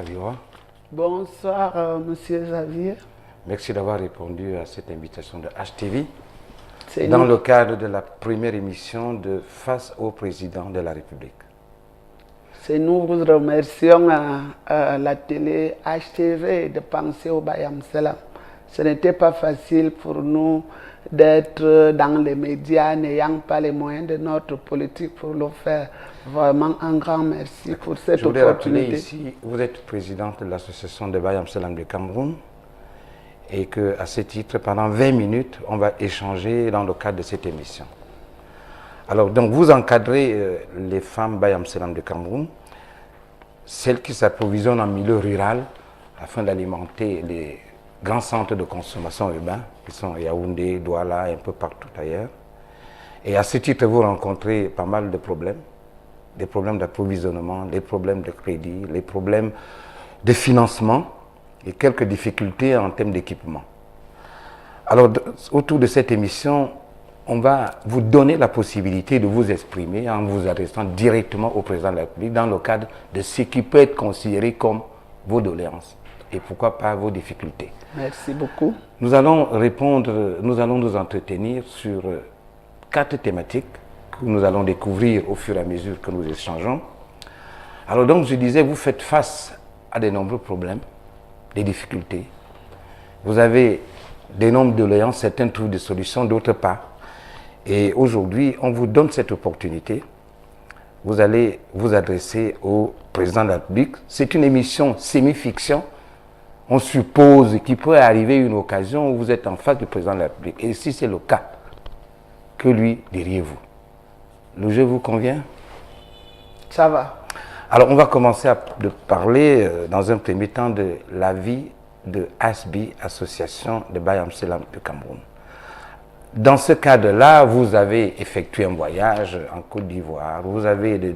Aviwa. Bonsoir, Monsieur Xavier. Merci d'avoir répondu à cette invitation de HTV dans le cadre de la première émission de Face au Président de la République. Nous vous remercions à la télé HTV de penser au Bayam Salam. Ce n'était pas facile pour nous d'être dans les médias n'ayant pas les moyens de notre politique pour le faire. Vraiment un grand merci pour cette opportunité. Je voudrais rappeler ici, vous êtes présidente de l'association de Bayam Salam du Cameroun et qu'à ce titre, pendant 20 minutes, on va échanger dans le cadre de cette émission. Alors, donc, vous encadrez les femmes Bayam Salam du Cameroun, celles qui s'approvisionnent en milieu rural afin d'alimenter les grands centres de consommation urbains qui sont Yaoundé, Douala et un peu partout ailleurs. Et à ce titre, vous rencontrez pas mal de problèmes, des problèmes d'approvisionnement, des problèmes de crédit, les problèmes de financement et quelques difficultés en termes d'équipement. Alors, autour de cette émission, on va vous donner la possibilité de vous exprimer en vous adressant directement au président de la République dans le cadre de ce qui peut être considéré comme vos doléances et pourquoi pas vos difficultés. Merci beaucoup. Nous allons nous entretenir sur 4 thématiques que nous allons découvrir au fur et à mesure que nous échangeons. Alors donc, je disais, vous faites face à de nombreux problèmes, des difficultés. Vous avez des nombres de doléances, certains trouvent des solutions, d'autres pas. Et aujourd'hui, on vous donne cette opportunité. Vous allez vous adresser au président de la République. C'est une émission semi-fiction. On suppose qu'il peut arriver une occasion où vous êtes en face du président de la République. Et si c'est le cas, que lui diriez-vous? Le jeu vous convient? Ça va. Alors, on va commencer à parler, dans un premier temps, de la vie de ASBI, Association de Bayam Salam du Cameroun. Dans ce cadre-là, vous avez effectué un voyage en Côte d'Ivoire, vous avez de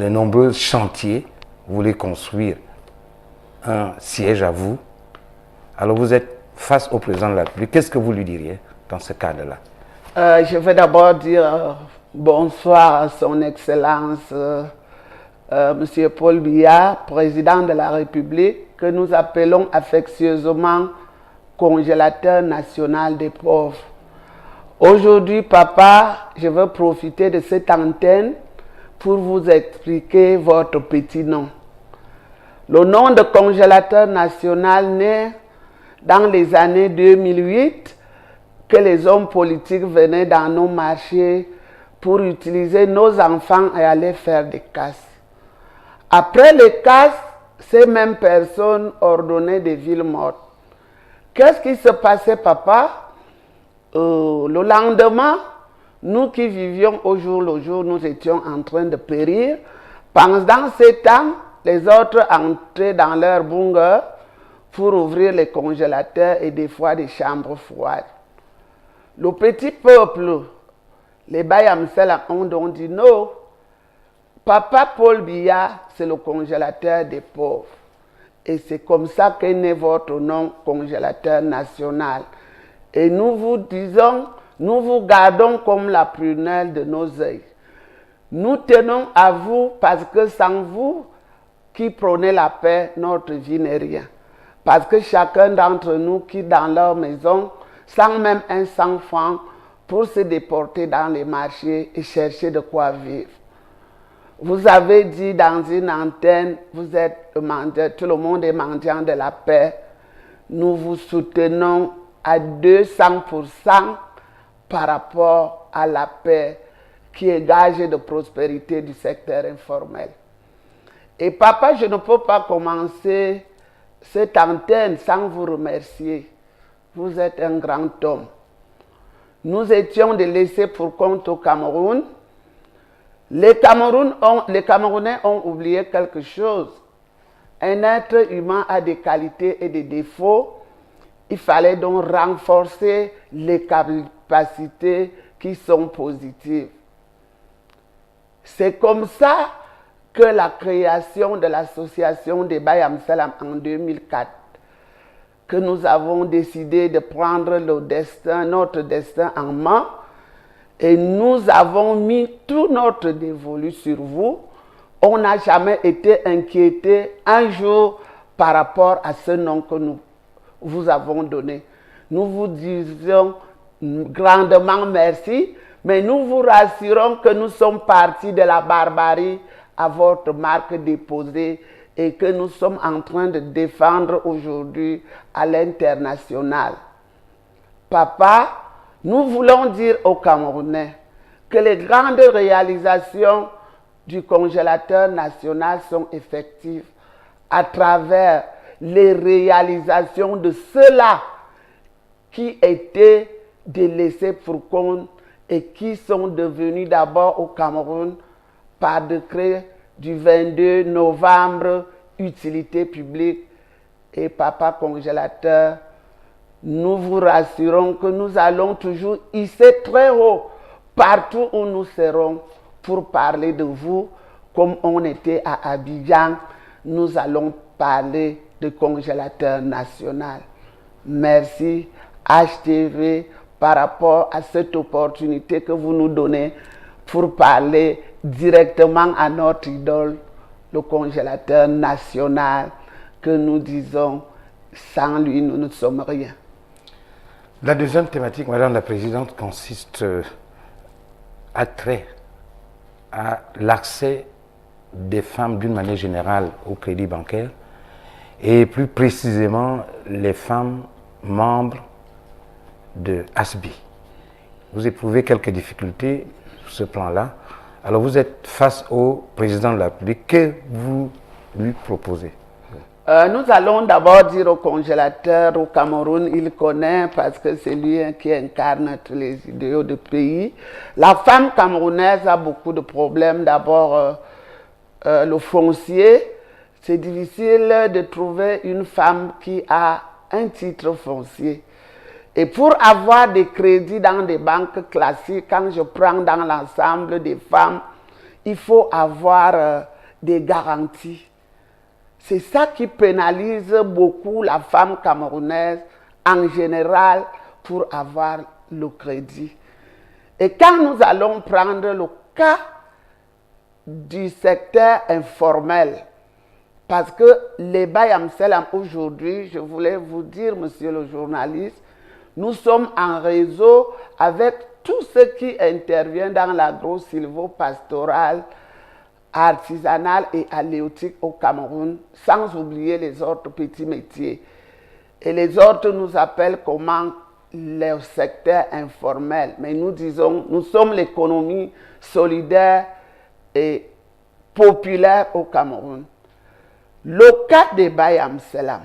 nombreux chantiers, vous voulez construire un siège à vous. Alors vous êtes face au président de la République, qu'est-ce que vous lui diriez dans ce cadre-là? Je vais d'abord dire bonsoir à son Excellence Monsieur Paul Biya, président de la République, que nous appelons affectueusement congélateur national des pauvres. Aujourd'hui, papa, je veux profiter de cette antenne pour vous expliquer votre petit nom. Le nom de congélateur national naît dans les années 2008, que les hommes politiques venaient dans nos marchés pour utiliser nos enfants et aller faire des casses. Après les casses, ces mêmes personnes ordonnaient des villes mortes. Qu'est-ce qui se passait, papa? Le lendemain, nous qui vivions au jour le jour, nous étions en train de périr. Pendant ce temps, les autres entraient dans leur bunker pour ouvrir les congélateurs et des fois des chambres froides. Le petit peuple, les Bayam Salam, ont donc dit non. Papa Paul Biya, c'est le congélateur des pauvres. Et c'est comme ça qu'est né votre nom, congélateur national. Et nous vous disons, nous vous gardons comme la prunelle de nos yeux. Nous tenons à vous parce que sans vous, qui prônez la paix, notre vie n'est rien. Parce que chacun d'entre nous quitte dans leur maison, sans même un 100 francs, pour se déporter dans les marchés et chercher de quoi vivre. Vous avez dit dans une antenne, vous êtes mendiant, tout le monde est mendiant de la paix. Nous vous soutenons à 200% par rapport à la paix qui est gage de prospérité du secteur informel. Et papa, je ne peux pas commencer cette antenne sans vous remercier. Vous êtes un grand homme. Nous étions des laissés pour compte au Cameroun. Les Camerounais ont oublié quelque chose. Un être humain a des qualités et des défauts. Il fallait donc renforcer les capacités qui sont positives. C'est comme ça que la création de l'association des Bayam Salam en 2004, que nous avons décidé de prendre notre destin en main, et nous avons mis tout notre dévolu sur vous on n'a jamais été inquiété un jour par rapport à ce nom que nous vous avons donné. Nous vous disons grandement merci, mais nous vous rassurons que nous sommes partis de la barbarie à votre marque déposée et que nous sommes en train de défendre aujourd'hui à l'international. Papa, nous voulons dire aux Camerounais que les grandes réalisations du congélateur national sont effectives à travers les réalisations de ceux-là qui étaient délaissés pour compte et qui sont devenus d'abord au Cameroun par décret du 22 novembre, utilité publique. Et papa congélateur, nous vous rassurons que nous allons toujours hisser très haut partout où nous serons pour parler de vous. Comme on était à Abidjan, nous allons parler de congélateur national. Merci HTV par rapport à cette opportunité que vous nous donnez pour parler directement à notre idole, le congélateur national, que nous disons, sans lui, nous ne sommes rien. La deuxième thématique, Madame la Présidente, consiste à trait à l'accès des femmes d'une manière générale au crédit bancaire et plus précisément les femmes membres de ASBI. Vous éprouvez quelques difficultés sur ce plan-là. Alors vous êtes face au président de la République. Que vous lui proposez? Nous allons d'abord dire au congélateur au Cameroun, il connaît parce que c'est lui qui incarne tous les idéaux du pays. La femme camerounaise a beaucoup de problèmes. D'abord, le foncier. C'est difficile de trouver une femme qui a un titre foncier. Et pour avoir des crédits dans des banques classiques, quand je prends dans l'ensemble des femmes, il faut avoir des garanties. C'est ça qui pénalise beaucoup la femme camerounaise en général pour avoir le crédit. Et quand nous allons prendre le cas du secteur informel, parce que les Bayam Selam aujourd'hui, je voulais vous dire, monsieur le journaliste, nous sommes en réseau avec tous ceux qui interviennent dans l'agro-silvo-pastoral, artisanal et halieutique au Cameroun, sans oublier les autres petits métiers. Et les autres nous appellent comment? Le secteur informel. Mais nous disons, nous sommes l'économie solidaire et populaire au Cameroun. Le cas des Bayam Selam,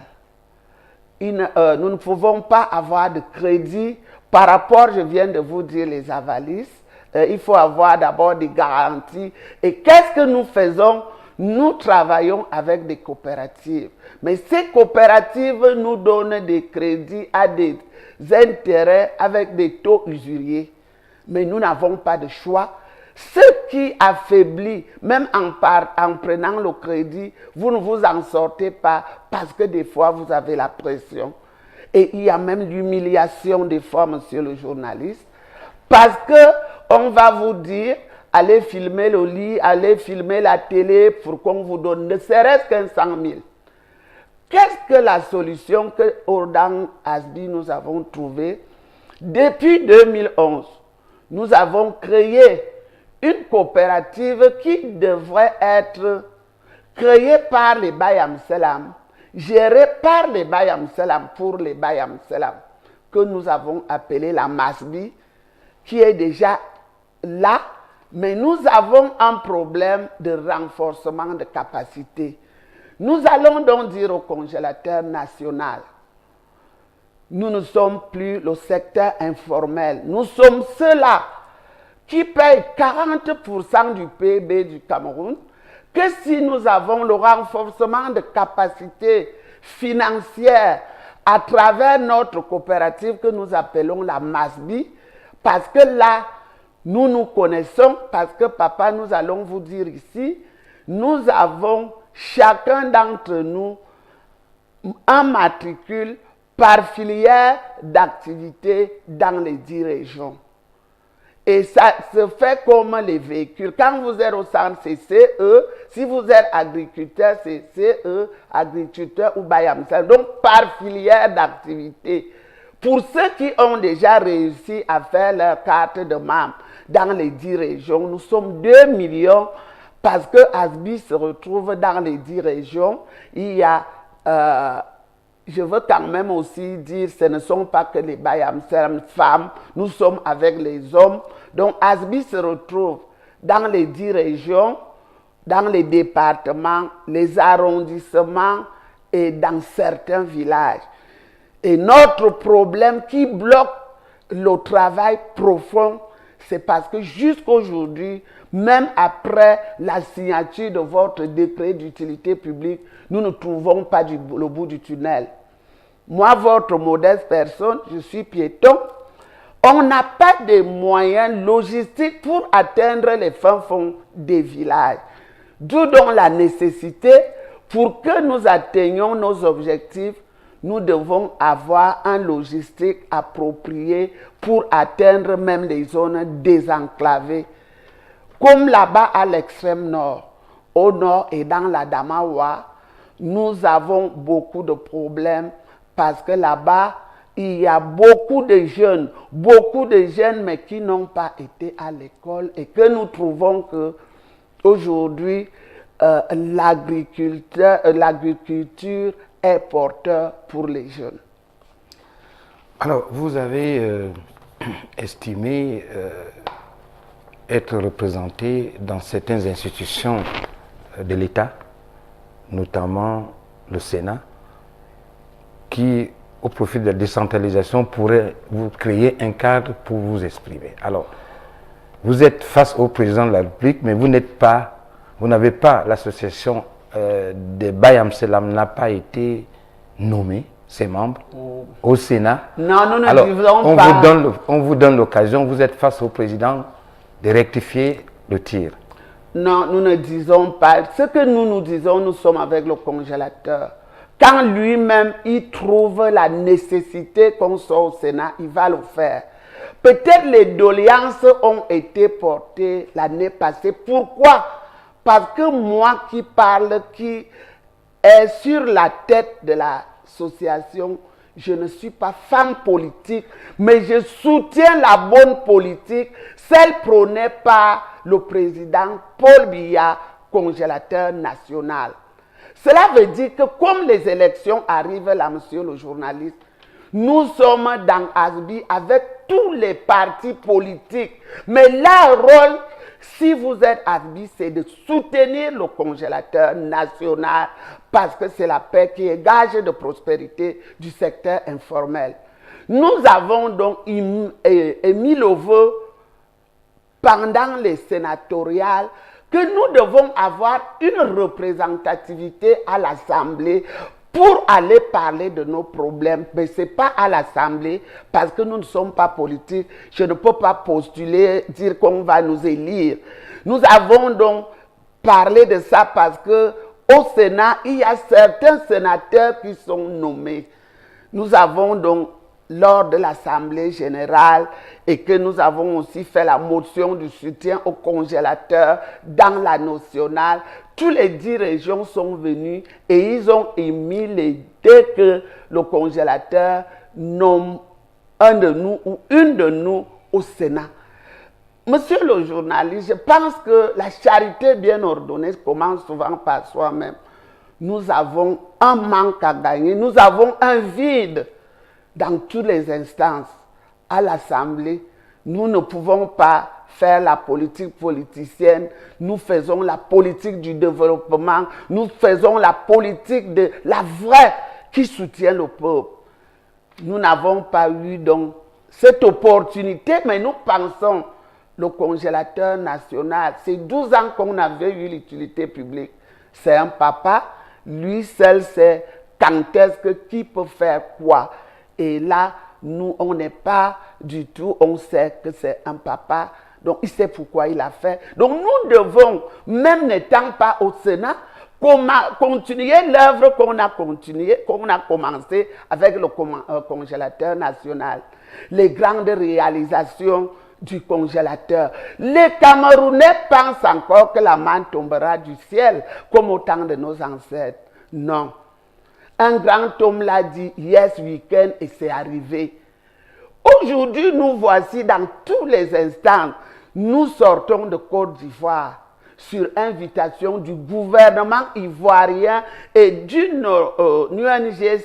nous ne pouvons pas avoir de crédit par rapport, je viens de vous dire, les avalisses. Il faut avoir d'abord des garanties. Et qu'est-ce que nous faisons? Nous travaillons avec des coopératives. Mais ces coopératives nous donnent des crédits à des intérêts avec des taux usuriers. Mais nous n'avons pas de choix. Ce qui affaiblit, même en prenant le crédit, vous ne vous en sortez pas parce que des fois vous avez la pression. Et il y a même l'humiliation des fois, monsieur le journaliste, parce qu'on va vous dire, allez filmer le lit, allez filmer la télé pour qu'on vous donne ne serait-ce qu'un 100 000. Qu'est-ce que la solution que dans ASBI nous avons trouvée? Depuis 2011, nous avons créé une coopérative qui devrait être créée par les Bayam Selam, gérée par les Bayam Selam pour les Bayam Selam, que nous avons appelée la MASBI, qui est déjà là, mais nous avons un problème de renforcement de capacité. Nous allons donc dire au congélateur national, nous ne sommes plus le secteur informel, nous sommes ceux-là qui payent 40% du PIB du Cameroun, que si nous avons le renforcement de capacité financière à travers notre coopérative que nous appelons la MASBI, parce que là, nous nous connaissons, parce que papa, nous allons vous dire ici, nous avons chacun d'entre nous un matricule par filière d'activité dans les 10 régions. Et ça se fait comme les véhicules. Quand vous êtes au centre, c'est CE. Si vous êtes agriculteur, c'est CE, agriculteur ou Bayamsel. Donc, par filière d'activité. Pour ceux qui ont déjà réussi à faire leur carte de membre dans les 10 régions, nous sommes 2 millions parce que ASBI se retrouve dans les 10 régions. Il y a... je veux quand même aussi dire, ce ne sont pas que les Bayamsel femmes, nous sommes avec les hommes. Donc, ASBI se retrouve dans les 10 régions, dans les départements, les arrondissements et dans certains villages. Et notre problème qui bloque le travail profond, c'est parce que jusqu'aujourd'hui, même après la signature de votre décret d'utilité publique, nous ne trouvons pas le bout du tunnel. Moi, votre modeste personne, je suis piéton. On n'a pas de moyens logistiques pour atteindre les fins fonds des villages. D'où donc la nécessité, pour que nous atteignions nos objectifs, nous devons avoir un logistique approprié pour atteindre même les zones désenclavées. Comme là-bas à l'extrême nord, au nord et dans la Damawa, nous avons beaucoup de problèmes parce que là-bas, il y a beaucoup de jeunes mais qui n'ont pas été à l'école et que nous trouvons que aujourd'hui, l'agriculture est porteur pour les jeunes. Alors, vous avez estimé être représenté dans certaines institutions de l'État, notamment le Sénat, qui, au profit de la décentralisation, pourrait vous créer un cadre pour vous exprimer. Alors, vous êtes face au président de la République, mais vous n'avez pas l'association des Bayamselam n'a pas été nommé, ses membres, au Sénat. Non, nous ne Alors, disons pas. On vous donne l'occasion, vous êtes face au président, de rectifier le tir. Non, nous ne disons pas. Ce que nous disons, nous sommes avec le congélateur. Quand lui-même, il trouve la nécessité qu'on soit au Sénat, il va le faire. Peut-être les doléances ont été portées l'année passée. Pourquoi? Parce que moi qui parle, qui est sur la tête de l'association, je ne suis pas femme politique, mais je soutiens la bonne politique, celle prônée par le président Paul Biya, congélateur national. Cela veut dire que comme les élections arrivent là, monsieur le journaliste, nous sommes dans ASBI avec tous les partis politiques. Mais leur rôle, si vous êtes ASBI, c'est de soutenir le congélateur national parce que c'est la paix qui est gage de prospérité du secteur informel. Nous avons donc émis le vœu pendant les sénatoriales que nous devons avoir une représentativité à l'Assemblée pour aller parler de nos problèmes. Mais ce n'est pas à l'Assemblée parce que nous ne sommes pas politiques. Je ne peux pas postuler, dire qu'on va nous élire. Nous avons donc parlé de ça parce qu'au Sénat, il y a certains sénateurs qui sont nommés. Nous avons donc, lors de l'Assemblée générale, et que nous avons aussi fait la motion du soutien au congélateur dans la nationale, tous les 10 régions sont venues et ils ont émis l'idée que le congélateur nomme un de nous ou une de nous au Sénat. Monsieur le journaliste, je pense que la charité bien ordonnée commence souvent par soi-même. Nous avons un manque à gagner, nous avons un vide dans toutes les instances. À l'Assemblée, nous ne pouvons pas faire la politique politicienne, nous faisons la politique du développement, nous faisons la politique de la vraie qui soutient le peuple. Nous n'avons pas eu donc cette opportunité, mais nous pensons le congélateur national, c'est 12 ans qu'on avait eu l'utilité publique. C'est un papa, lui seul sait quand est-ce que qui peut faire quoi. Et là, nous, on n'est pas du tout, on sait que c'est un papa, donc il sait pourquoi il a fait. Donc nous devons, même n'étant pas au Sénat, continuer l'œuvre qu'on a commencé avec le congélateur national. Les grandes réalisations du congélateur. Les Camerounais pensent encore que la manne tombera du ciel, comme au temps de nos ancêtres. Non. Un grand homme l'a dit, yes, we can, et c'est arrivé. Aujourd'hui, nous voici dans tous les instants. Nous sortons de Côte d'Ivoire sur invitation du gouvernement ivoirien et d'une ONG,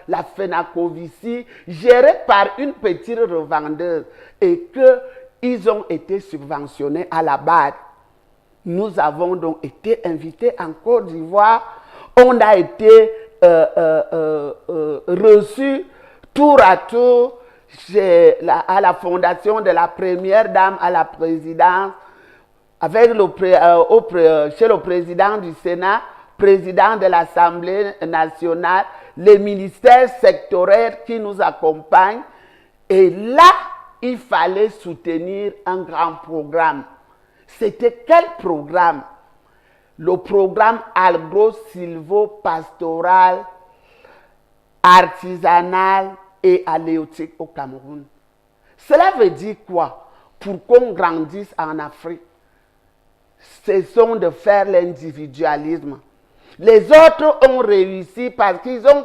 la FENACOVICI, gérée par une petite revendeuse et qu'ils ont été subventionnés à la base. Nous avons donc été invités en Côte d'Ivoire. On a été reçus tour à tour à la fondation de la première dame à la présidence, avec chez le président du Sénat, président de l'Assemblée nationale, les ministères sectoriels qui nous accompagnent. Et là, il fallait soutenir un grand programme. C'était quel programme? Le programme agro-silvo-pastoral, artisanal et halieutique au Cameroun. Cela veut dire quoi? Pour qu'on grandisse en Afrique, cessons de faire l'individualisme. Les autres ont réussi parce qu'ils ont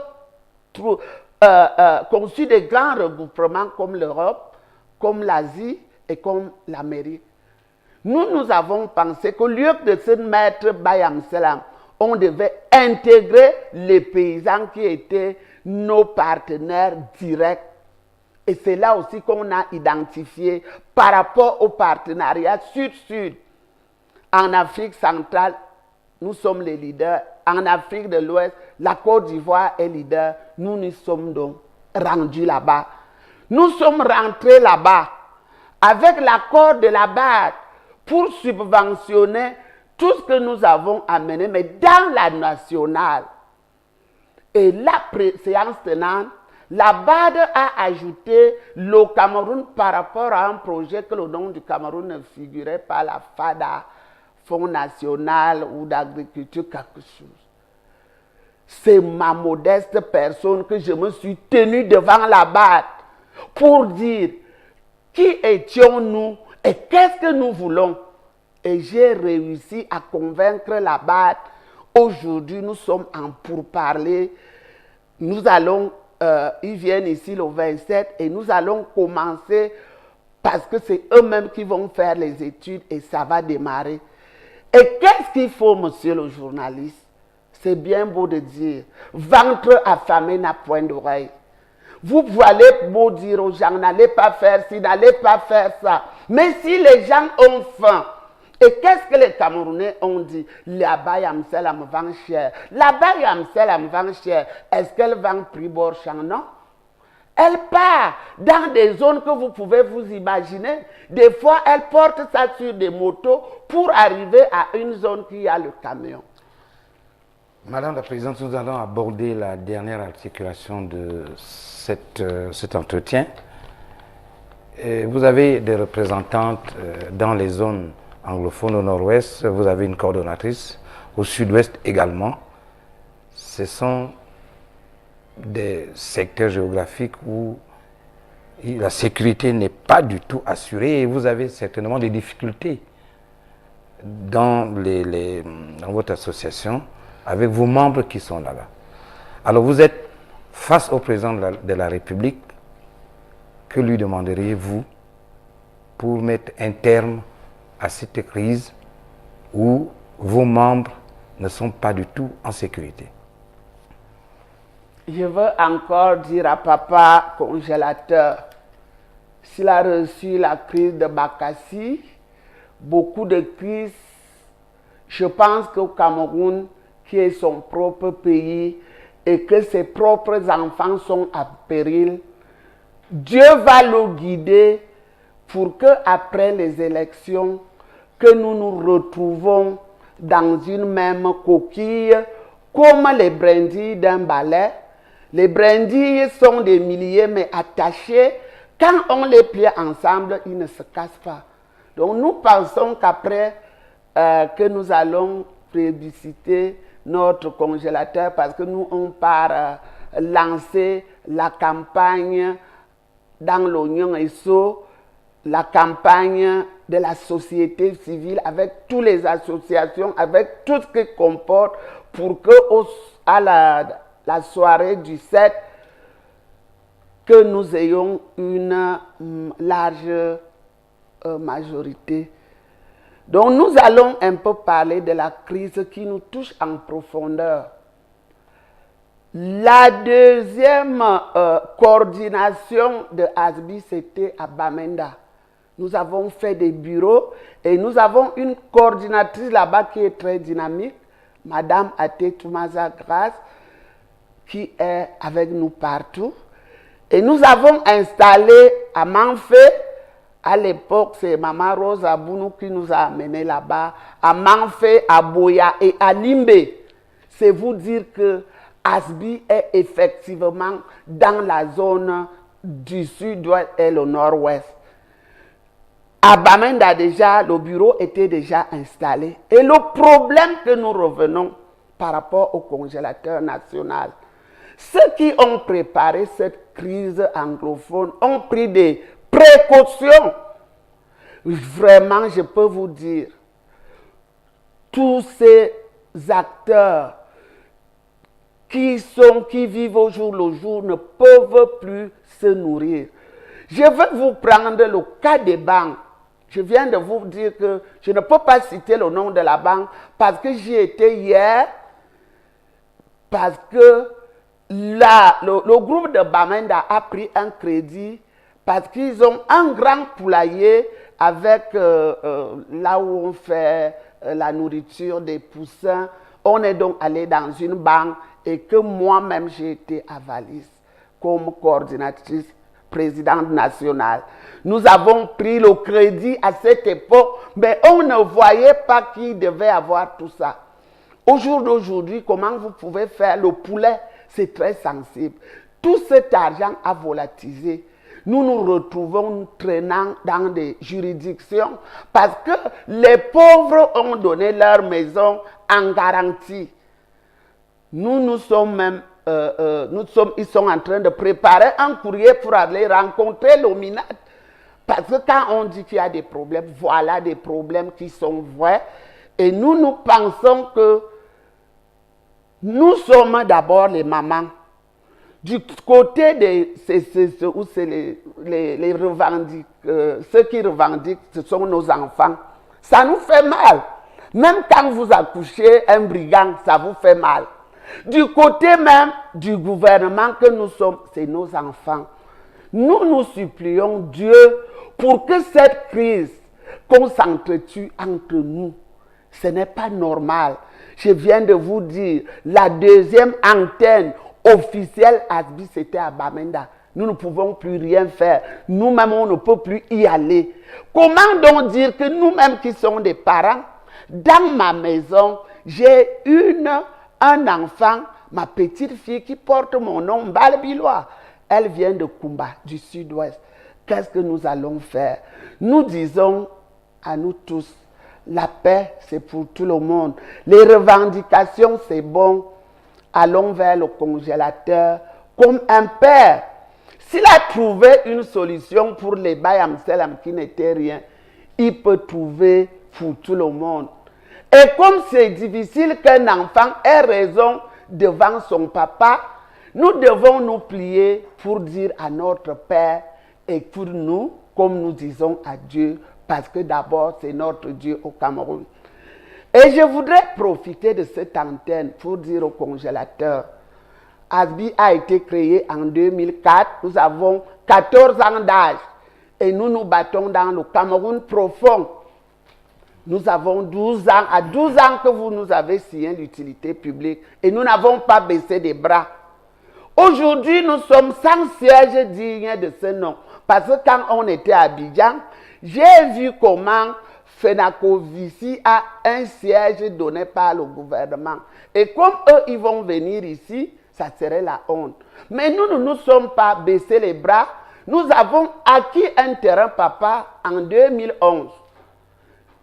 conçu des grands regroupements comme l'Europe, comme l'Asie et comme l'Amérique. Nous avons pensé qu'au lieu de se mettre Bayam Selam, on devait intégrer les paysans qui étaient nos partenaires directs. Et c'est là aussi qu'on a identifié par rapport au partenariat Sud-Sud. En Afrique centrale, nous sommes les leaders. En Afrique de l'Ouest, la Côte d'Ivoire est leader. Nous nous sommes donc rendus là-bas. Nous sommes rentrés là-bas avec l'accord de la base pour subventionner tout ce que nous avons amené, mais dans la nationale. Et la séance tenante, la BAD a ajouté le Cameroun par rapport à un projet que le nom du Cameroun ne figurait pas, la FADA, Fonds national ou d'agriculture, quelque chose. C'est ma modeste personne que je me suis tenue devant la BAD pour dire qui étions-nous et qu'est-ce que nous voulons. Et j'ai réussi à convaincre la BAD. Aujourd'hui, nous sommes en pourparlers. Nous allons, ils viennent ici le 27 et nous allons commencer parce que c'est eux-mêmes qui vont faire les études et ça va démarrer. Et qu'est-ce qu'il faut, monsieur le journaliste? C'est bien beau de dire, ventre affamé n'a point d'oreille. Vous allez beau dire aux gens, n'allez pas faire ci, n'allez pas faire ça. Mais si les gens ont faim, et qu'est-ce que les Camerounais ont dit? Là-bas, Yamsel, elle me vend cher. Là-bas, Yamsel, elle me vend cher. Est-ce qu'elle vend prix Borchamp? Non. Elle part dans des zones que vous pouvez vous imaginer. Des fois, elle porte ça sur des motos pour arriver à une zone qui a le camion. Madame la Présidente, nous allons aborder la dernière articulation de cet entretien. Vous avez des représentantes dans les zones anglophones au nord-ouest, vous avez une coordonnatrice, au sud-ouest également. Ce sont des secteurs géographiques où la sécurité n'est pas du tout assurée et vous avez certainement des difficultés dans votre association avec vos membres qui sont là-bas. Alors vous êtes face au président de la République, que lui demanderiez-vous pour mettre un terme à cette crise où vos membres ne sont pas du tout en sécurité? Je veux encore dire à papa congélateur, s'il a reçu la crise de Bakassi, beaucoup de crises, je pense qu'au Cameroun, qui est son propre pays et que ses propres enfants sont à péril, Dieu va le guider pour que après les élections, que nous nous retrouvons dans une même coquille, comme les brindilles d'un balai. Les brindilles sont des milliers mais attachés. Quand on les plie ensemble, ils ne se cassent pas. Donc nous pensons qu'après que nous allons plébisciter notre congélateur parce que nous on part lancer la campagne dans l'oignon et saut la campagne de la société civile, avec toutes les associations, avec tout ce qui comporte pour que à la soirée du 7, que nous ayons une large majorité. Donc nous allons un peu parler de la crise qui nous touche en profondeur. La deuxième coordination de ASBI, c'était à Bamenda. Nous avons fait des bureaux et nous avons une coordinatrice là-bas qui est très dynamique, Madame Até Toumaza Grace, qui est avec nous partout. Et nous avons installé à Manfé, à l'époque, c'est Maman Rose Abounou qui nous a amenés là-bas, à Manfé, à Boya et à Limbe. C'est vous dire que ASBI est effectivement dans la zone du sud-ouest et le nord-ouest. À Bamenda déjà, le bureau était déjà installé. Et le problème que nous revenons par rapport au congélateur national, ceux qui ont préparé cette crise anglophone ont pris des précautions. Vraiment, je peux vous dire, tous ces acteurs qui vivent au jour le jour ne peuvent plus se nourrir. Je veux vous prendre le cas des banques. Je viens de vous dire que je ne peux pas citer le nom de la banque parce que j'y étais hier, parce que le groupe de Bamenda a pris un crédit parce qu'ils ont un grand poulailler avec là où on fait la nourriture des poussins. On est donc allé dans une banque et que moi-même j'ai été à Valise comme coordinatrice présidente nationale. Nous avons pris le crédit à cette époque, mais on ne voyait pas qui devait avoir tout ça. Au jour d'aujourd'hui, comment vous pouvez faire le poulet? C'est très sensible. Tout cet argent a volatilisé. Nous nous retrouvons traînant dans des juridictions parce que les pauvres ont donné leur maison en garantie. Ils sont en train de préparer un courrier pour aller rencontrer l'OMINAT. Parce que quand on dit qu'il y a des problèmes, voilà des problèmes qui sont vrais. Et nous pensons que nous sommes d'abord les mamans. Du côté de ceux qui revendiquent, ce sont nos enfants. Ça nous fait mal. Même quand vous accouchez un brigand, ça vous fait mal. Du côté même du gouvernement que nous sommes, c'est nos enfants. Nous supplions Dieu pour que cette crise, qu'on s'entretue entre nous, ce n'est pas normal. Je viens de vous dire, la deuxième antenne officielle ASBI, c'était à Bamenda. Nous ne pouvons plus rien faire. Nous-mêmes, on ne peut plus y aller. Comment donc dire que nous-mêmes qui sommes des parents, dans ma maison, j'ai un enfant, ma petite fille qui porte mon nom, Balbilois. Elle vient de Kumba, du sud-ouest. Qu'est-ce que nous allons faire? Nous disons à nous tous, la paix, c'est pour tout le monde. Les revendications, c'est bon. Allons vers le congélateur comme un père. S'il a trouvé une solution pour les Bayam Selam qui n'était rien, il peut trouver pour tout le monde. Et comme c'est difficile qu'un enfant ait raison devant son papa, nous devons nous plier pour dire à notre Père et pour nous, comme nous disons à Dieu, parce que d'abord c'est notre Dieu au Cameroun. Et je voudrais profiter de cette antenne pour dire au congélateur, ASBI a été créé en 2004, nous avons 14 ans d'âge et nous nous battons dans le Cameroun profond. Nous avons 12 ans, à 12 ans que vous nous avez signé l'utilité publique et nous n'avons pas baissé des bras. Aujourd'hui, nous sommes sans siège digne de ce nom. Parce que quand on était à Abidjan, j'ai vu comment Fenacovici a un siège donné par le gouvernement. Et comme eux, ils vont venir ici, ça serait la honte. Mais nous ne nous sommes pas baissé les bras. Nous avons acquis un terrain, papa, en 2011.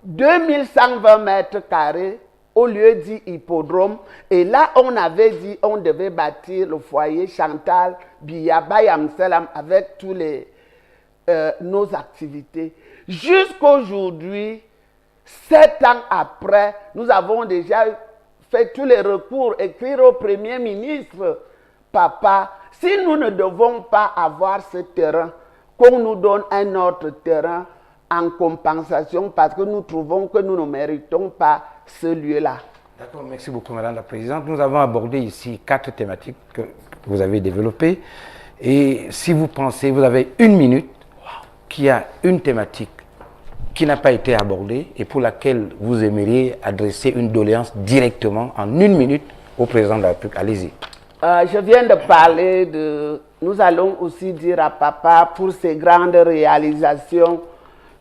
2120 mètres carrés au lieu dit hippodrome. Et là, on avait dit on devait bâtir le foyer Chantal Biya Bayam Selam avec tous les nos activités. Jusqu'aujourd'hui, 7 ans après, nous avons déjà fait tous les recours, écrire au Premier ministre, papa, si nous ne devons pas avoir ce terrain, qu'on nous donne un autre terrain en compensation parce que nous trouvons que nous ne méritons pas ce lieu-là. D'accord, merci beaucoup Madame la Présidente. Nous avons abordé ici 4 thématiques que vous avez développées. Et si vous pensez, vous avez 1 minute, qu'il y a une thématique qui n'a pas été abordée et pour laquelle vous aimeriez adresser une doléance directement en 1 minute au Président de la République. Allez-y. Je viens de parler de... Nous allons aussi dire à papa, pour ses grandes réalisations,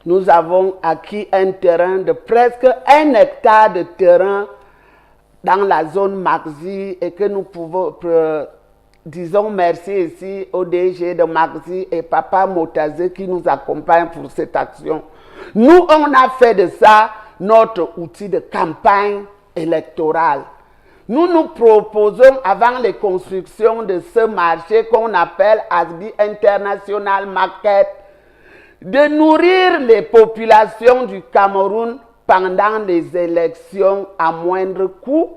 nous avons acquis un terrain de presque 1 hectare de terrain dans la zone Magzi et que nous pouvons... disons merci ici au DG de Magzi et papa Motazé qui nous accompagne pour cette action. Nous, on a fait de ça notre outil de campagne électorale. Nous nous proposons, avant les constructions de ce marché qu'on appelle Asbi International Market, de nourrir les populations du Cameroun pendant les élections à moindre coût.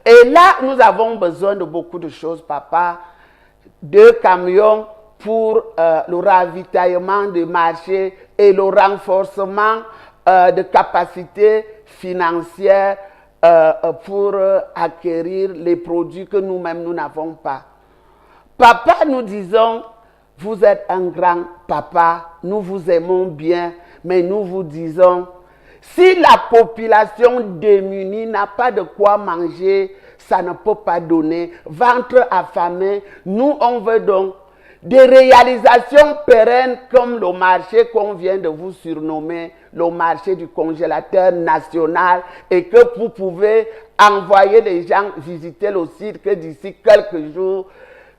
Et là, nous avons besoin de beaucoup de choses, papa. 2 camions pour le ravitaillement du marché et le renforcement de capacités financières pour acquérir les produits que nous-mêmes, nous n'avons pas. Papa, nous disons, vous êtes un grand papa, nous vous aimons bien, mais nous vous disons, si la population démunie n'a pas de quoi manger, ça ne peut pas donner. Ventre affamé, nous on veut donc des réalisations pérennes comme le marché qu'on vient de vous surnommer, le marché du congélateur national, et que vous pouvez envoyer les gens visiter le site que d'ici quelques jours,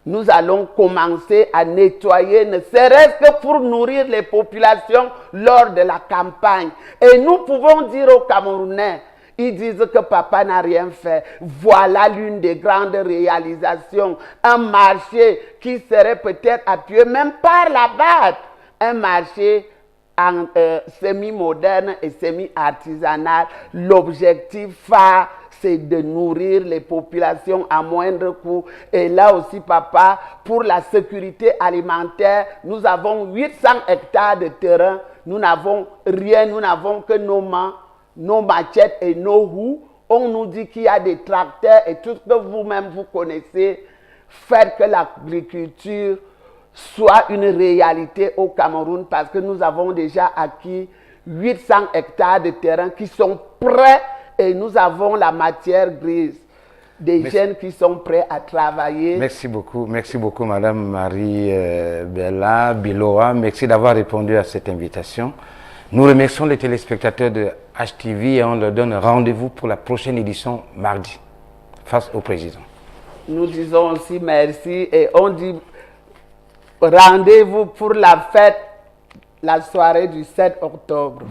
nous allons commencer à nettoyer, ne serait-ce que pour nourrir les populations lors de la campagne. Et nous pouvons dire aux Camerounais, ils disent que papa n'a rien fait. Voilà l'une des grandes réalisations. Un marché qui serait peut-être appuyé même par la BAD. Un marché semi-moderne et semi-artisanal. L'objectif phare, c'est de nourrir les populations à moindre coût. Et là aussi, papa, pour la sécurité alimentaire, nous avons 800 hectares de terrain. Nous n'avons rien, nous n'avons que nos mains, nos machettes et nos roues. On nous dit qu'il y a des tracteurs et tout ce que vous-même vous connaissez. Faire que l'agriculture soit une réalité au Cameroun parce que nous avons déjà acquis 800 hectares de terrain qui sont prêts et nous avons la matière grise. Des jeunes qui sont prêts à travailler. Merci beaucoup Madame Marie-Bella Biloa. Merci d'avoir répondu à cette invitation. Nous remercions les téléspectateurs de HTV et on leur donne rendez-vous pour la prochaine édition mardi, face au président. Nous disons aussi merci et on dit rendez-vous pour la fête, la soirée du 7 octobre.